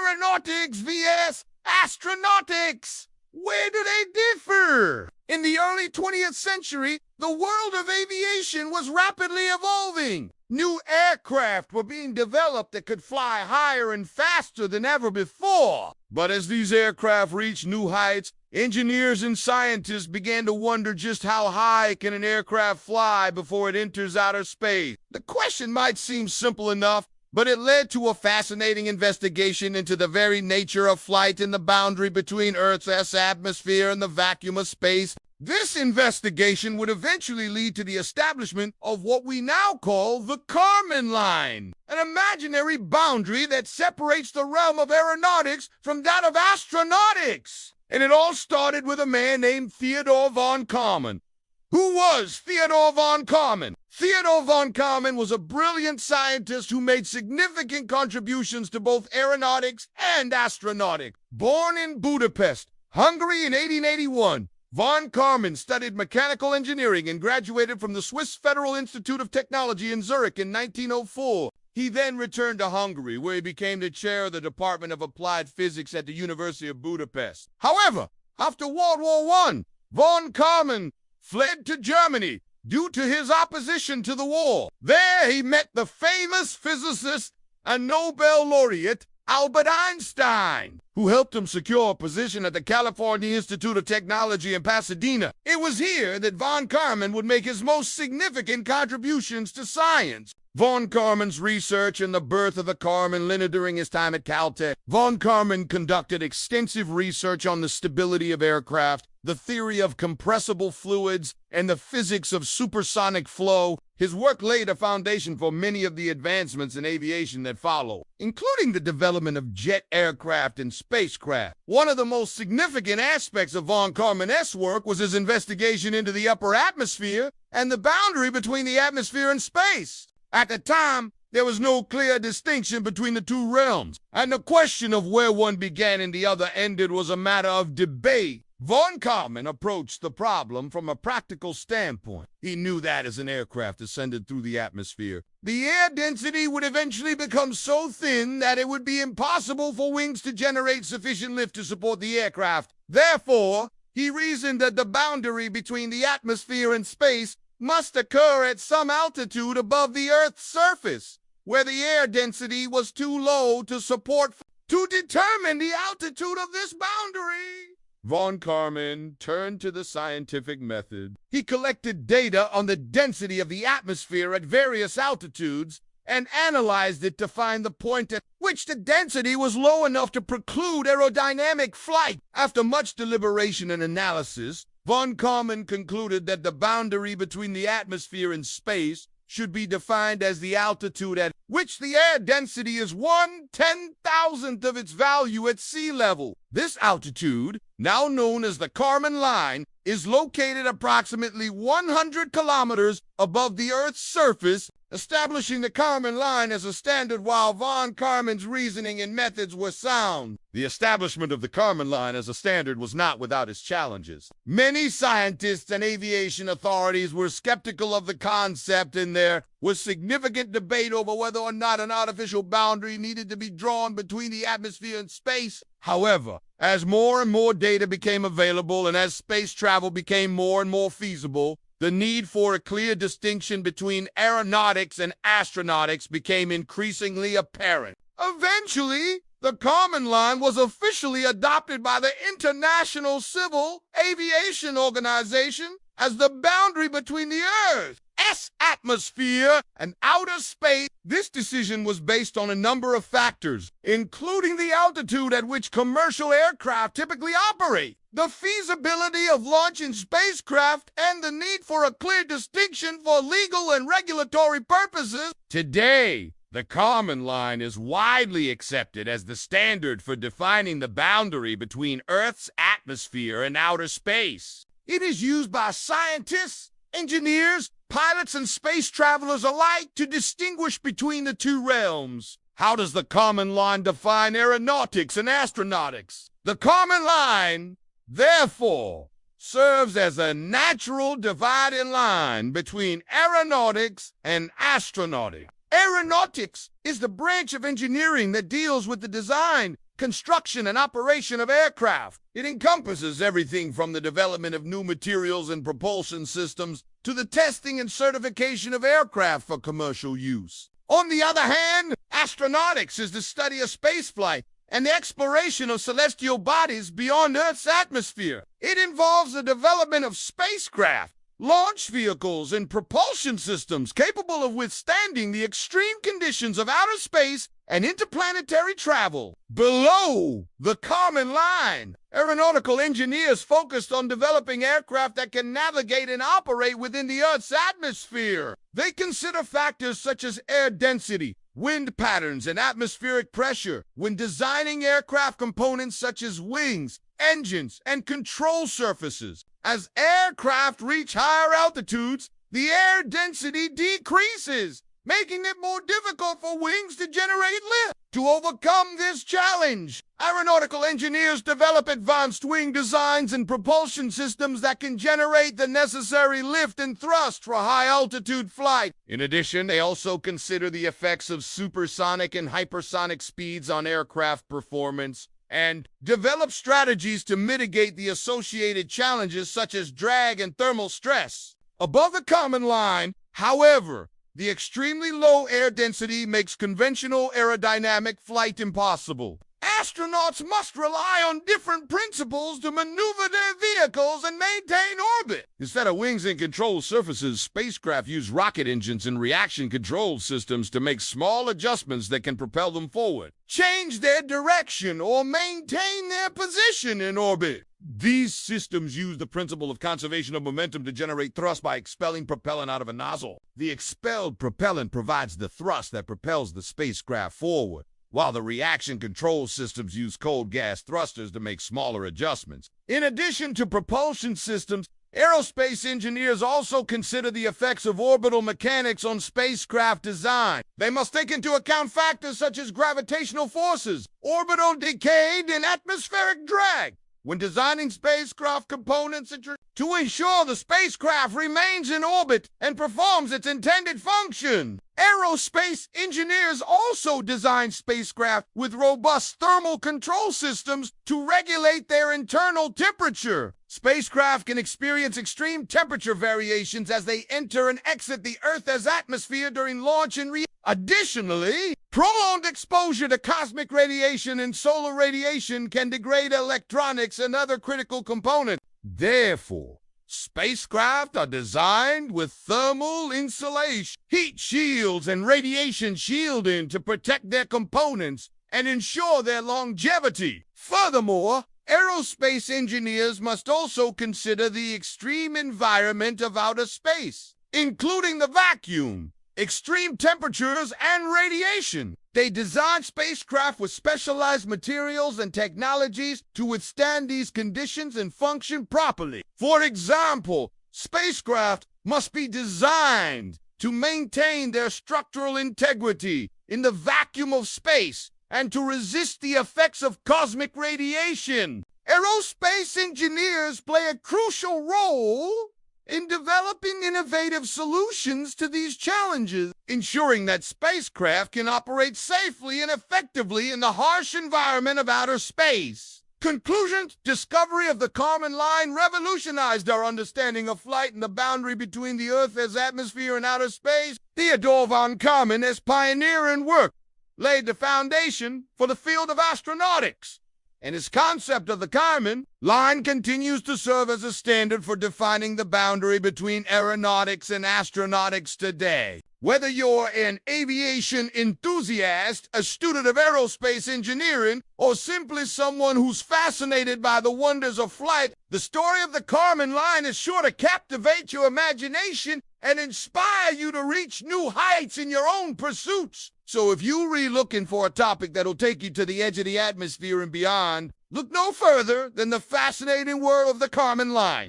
Aeronautics vs. astronautics. Where do they differ? In the early 20th century, the world of aviation was rapidly evolving. New aircraft were being developed that could fly higher and faster than ever before. But as these aircraft reached new heights, engineers and scientists began to wonder just how high can an aircraft fly before it enters outer space. The question might seem simple enough, but it led to a fascinating investigation into the very nature of flight and the boundary between Earth's atmosphere and the vacuum of space. This investigation would eventually lead to the establishment of what we now call the Kármán Line, an imaginary boundary that separates the realm of aeronautics from that of astronautics. And it all started with a man named Theodore von Kármán. Who was Theodore von Kármán? Theodore von Kármán was a brilliant scientist who made significant contributions to both aeronautics and astronautics. Born in Budapest, Hungary in 1881, von Kármán studied mechanical engineering and graduated from the Swiss Federal Institute of Technology in Zurich in 1904. He then returned to Hungary, where he became the chair of the Department of Applied Physics at the University of Budapest. However, after World War I, von Kármán fled to Germany due to his opposition to the war. There he met the famous physicist and Nobel laureate Albert Einstein, who helped him secure a position at the California Institute of Technology in Pasadena. It was here that von Kármán would make his most significant contributions to science. Von Kármán's research and the birth of the Karman Line during his time at Caltech. Von Kármán conducted extensive research on the stability of aircraft, the theory of compressible fluids, and the physics of supersonic flow. His work laid a foundation for many of the advancements in aviation that follow, including the development of jet aircraft and spacecraft. One of the most significant aspects of von Kármán's work was his investigation into the upper atmosphere and the boundary between the atmosphere and space. At the time, there was no clear distinction between the two realms, and the question of where one began and the other ended was a matter of debate. Von Kármán approached the problem from a practical standpoint. He knew that as an aircraft ascended through the atmosphere, the air density would eventually become so thin that it would be impossible for wings to generate sufficient lift to support the aircraft. Therefore, he reasoned that the boundary between the atmosphere and space must occur at some altitude above the Earth's surface, where the air density was too low to support. To determine the altitude of this boundary, von Kármán turned to the scientific method. He collected data on the density of the atmosphere at various altitudes and analyzed it to find the point at which the density was low enough to preclude aerodynamic flight. After much deliberation and analysis, von Kármán concluded that the boundary between the atmosphere and space should be defined as the altitude at which the air density is 1/10,000th of its value at sea level. This altitude, now known as the Kármán Line, is located approximately 100 kilometers above the Earth's surface, establishing the Kármán Line as a standard while von Kármán's reasoning and methods were sound. The establishment of the Kármán Line as a standard was not without its challenges. Many scientists and aviation authorities were skeptical of the concept, and there was significant debate over whether or not an artificial boundary needed to be drawn between the atmosphere and space. However, as more and more data became available and as space travel became more and more feasible, the need for a clear distinction between aeronautics and astronautics became increasingly apparent. Eventually, the Kármán Line was officially adopted by the International Civil Aviation Organization as the boundary between the Earth's atmosphere and outer space. This decision was based on a number of factors, including the altitude at which commercial aircraft typically operate, the feasibility of launching spacecraft, and the need for a clear distinction for legal and regulatory purposes. Today, the Kármán Line is widely accepted as the standard for defining the boundary between Earth's atmosphere and outer space. It is used by scientists, engineers, pilots, and space travelers alike to distinguish between the two realms. How does the Kármán Line define aeronautics and astronautics? The Kármán Line, therefore, serves as a natural dividing line between aeronautics and astronautics. Aeronautics is the branch of engineering that deals with the design, construction and operation of aircraft. It encompasses everything from the development of new materials and propulsion systems to the testing and certification of aircraft for commercial use. On the other hand, astronautics is the study of spaceflight and the exploration of celestial bodies beyond Earth's atmosphere. It involves the development of spacecraft, launch vehicles, and propulsion systems capable of withstanding the extreme conditions of outer space and interplanetary travel. Below the Kármán Line, aeronautical engineers focused on developing aircraft that can navigate and operate within the Earth's atmosphere. They consider factors such as air density, wind patterns, and atmospheric pressure when designing aircraft components such as wings, engines, and control surfaces. As aircraft reach higher altitudes, the air density decreases, making it more difficult for wings to generate lift. To overcome this challenge, aeronautical engineers develop advanced wing designs and propulsion systems that can generate the necessary lift and thrust for high-altitude flight. In addition, they also consider the effects of supersonic and hypersonic speeds on aircraft performance and develop strategies to mitigate the associated challenges such as drag and thermal stress. Above the Kármán Line, however, the extremely low air density makes conventional aerodynamic flight impossible. Astronauts must rely on different principles to maneuver their vehicles and maintain orbit. Instead of wings and control surfaces, spacecraft use rocket engines and reaction control systems to make small adjustments that can propel them forward, change their direction, or maintain their position in orbit. These systems use the principle of conservation of momentum to generate thrust by expelling propellant out of a nozzle. The expelled propellant provides the thrust that propels the spacecraft forward, while the reaction control systems use cold gas thrusters to make smaller adjustments. In addition to propulsion systems, aerospace engineers also consider the effects of orbital mechanics on spacecraft design. They must take into account factors such as gravitational forces, orbital decay, and atmospheric drag when designing spacecraft components to ensure the spacecraft remains in orbit and performs its intended function. Aerospace engineers also design spacecraft with robust thermal control systems to regulate their internal temperature. Spacecraft can experience extreme temperature variations as they enter and exit the Earth's atmosphere during launch and Additionally, prolonged exposure to cosmic radiation and solar radiation can degrade electronics and other critical components. Therefore, spacecraft are designed with thermal insulation, heat shields, and radiation shielding to protect their components and ensure their longevity. Furthermore, aerospace engineers must also consider the extreme environment of outer space, including the vacuum, extreme temperatures, and radiation. They design spacecraft with specialized materials and technologies to withstand these conditions and function properly. For example, spacecraft must be designed to maintain their structural integrity in the vacuum of space and to resist the effects of cosmic radiation. Aerospace engineers play a crucial role in developing innovative solutions to these challenges, ensuring that spacecraft can operate safely and effectively in the harsh environment of outer space. Conclusion: discovery of the Kármán Line revolutionized our understanding of flight and the boundary between the Earth's atmosphere and outer space. Theodore von Kármán, as pioneer in work, laid the foundation for the field of astronautics, and his concept of the Kármán Line continues to serve as a standard for defining the boundary between aeronautics and astronautics today. Whether you're an aviation enthusiast, a student of aerospace engineering, or simply someone who's fascinated by the wonders of flight, the story of the Kármán Line is sure to captivate your imagination and inspire you to reach new heights in your own pursuits. So if you're looking for a topic that'll take you to the edge of the atmosphere and beyond, look no further than the fascinating world of the Kármán Line.